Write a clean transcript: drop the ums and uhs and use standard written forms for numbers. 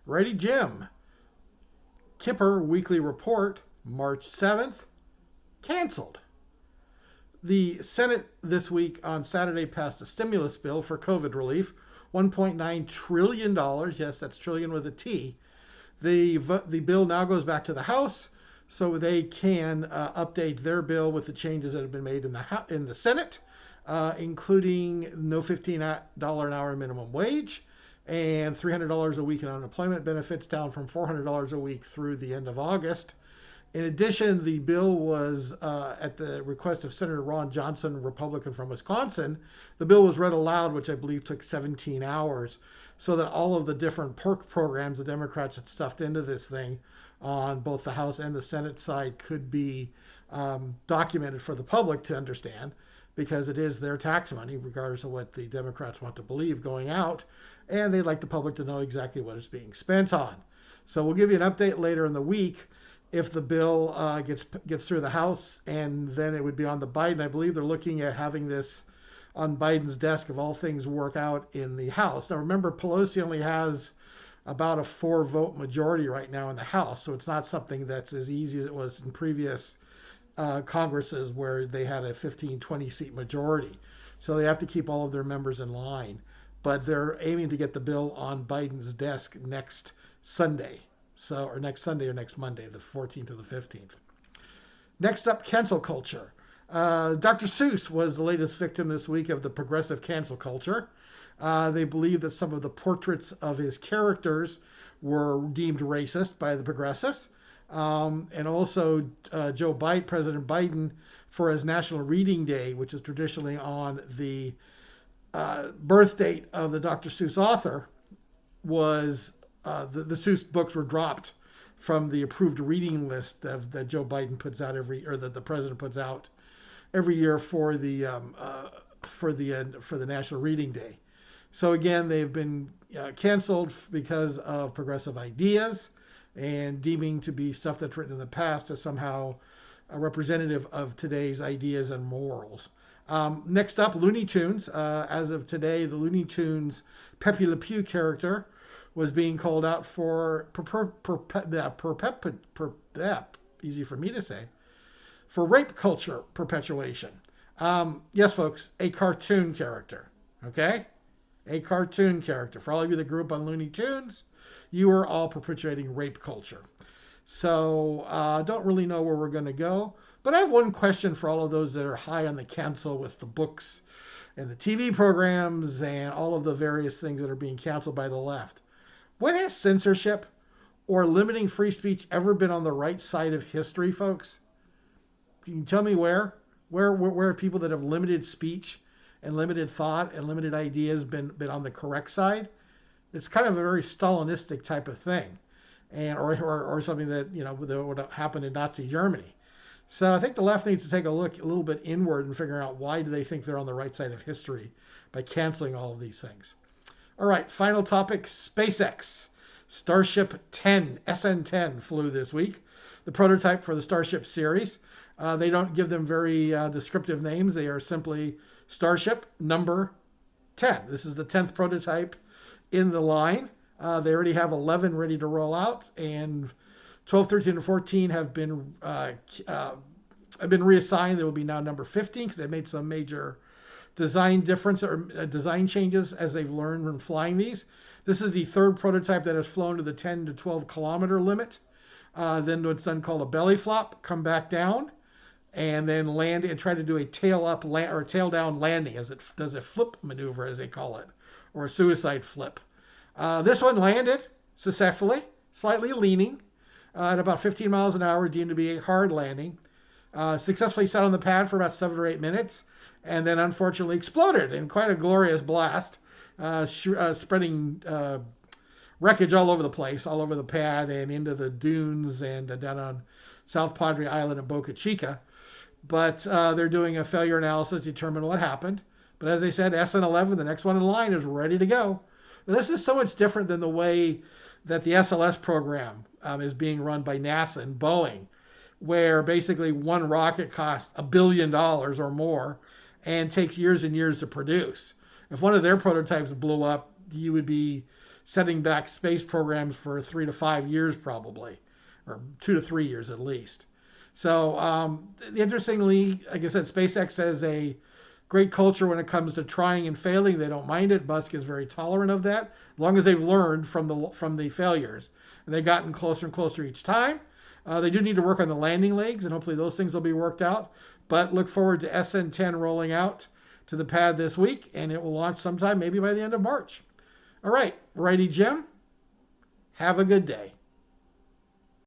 Ready Jim. Kipper Weekly Report, March 7th, canceled. The Senate this week on Saturday passed a stimulus bill for COVID relief, $1.9 trillion. Yes, that's trillion with a T. The bill now goes back to the House so they can update their bill with the changes that have been made in the Senate, including no $15 an hour minimum wage and $300 a week in unemployment benefits, down from $400 a week through the end of August. In addition, the bill was, at the request of Senator Ron Johnson, Republican from Wisconsin, the bill was read aloud, which I believe took 17 hours, so that all of the different perk programs the Democrats had stuffed into this thing on both the House and the Senate side could be documented for the public to understand, because it is their tax money, regardless of what the Democrats want to believe going out, and they'd like the public to know exactly what it's being spent on. So we'll give you an update later in the week if the bill gets through the House, and then it would be on the Biden. I believe they're looking at having this on Biden's desk if all things work out in the House. Now remember, Pelosi only has about a 4-vote majority right now in the House, so it's not something that's as easy as it was in previous Congresses where they had a 15, 20 seat majority. So they have to keep all of their members in line. But they're aiming to get the bill on Biden's desk next Sunday. Or next Monday, the 14th or the 15th. Next up, cancel culture. Dr. Seuss was the latest victim this week of the progressive cancel culture. They believe that some of the portraits of his characters were deemed racist by the progressives. And also President Biden, for his National Reading Day, which is traditionally on the birth date of the Dr. Seuss author, was the Seuss books were dropped from the approved reading list that Joe Biden puts out that the president puts out every year for the National Reading Day. So again, they've been canceled because of progressive ideas and deeming to be stuff that's written in the past as somehow a representative of today's ideas and morals. Next up, Looney Tunes. As of today, the Looney Tunes Pepe Le Pew character was being called out for easy for me to say, for rape culture perpetuation. Yes, folks, a cartoon character. Okay, a cartoon character. For all of you that grew up on Looney Tunes, you are all perpetuating rape culture. So don't really know where we're going to go. But I have one question for all of those that are high on the cancel with the books and the TV programs and all of the various things that are being canceled by the left. When has censorship or limiting free speech ever been on the right side of history, folks? Can you tell me where? Where have people that have limited speech and limited thought and limited ideas been on the correct side? It's kind of a very Stalinistic type of thing, and or something that would happen in Nazi Germany. So I think the left needs to take a little bit inward and figure out why do they think they're on the right side of history by canceling all of these things. All right, final topic, SpaceX. Starship 10, SN10 flew this week, the prototype for the Starship series. They don't give them very descriptive names. They are simply Starship Number 10. This is the 10th prototype in the line. They already have 11 ready to roll out, and 12, 13, and 14 have been reassigned. There will be now number 15 because they've made some major design changes as they've learned from flying these. This is the third prototype that has flown to the 10 to 12 kilometer limit. Then what's done called a belly flop, come back down, and then land and try to do a tail down landing, as it does a flip maneuver, as they call it, or a suicide flip. This one landed successfully, slightly leaning at about 15 miles an hour, deemed to be a hard landing. Successfully sat on the pad for about 7 or 8 minutes, and then unfortunately exploded in quite a glorious blast, spreading wreckage all over the place, all over the pad and into the dunes and down on South Padre Island and Boca Chica. But they're doing a failure analysis to determine what happened. But as they said, SN11, the next one in line, is ready to go. Now, this is so much different than the way that the SLS program is being run by NASA and Boeing, where basically one rocket costs $1 billion or more and takes years and years to produce. If one of their prototypes blew up, you would be setting back space programs for 3 to 5 years probably, or 2 to 3 years at least. So interestingly, like I said, SpaceX has a great culture when it comes to trying and failing. They don't mind it. Musk is very tolerant of that, as long as they've learned from the failures, and they've gotten closer and closer each time. They do need to work on the landing legs, and hopefully those things will be worked out. But look forward to SN10 rolling out to the pad this week, and it will launch sometime maybe by the end of March. All right, righty Jim, have a good day.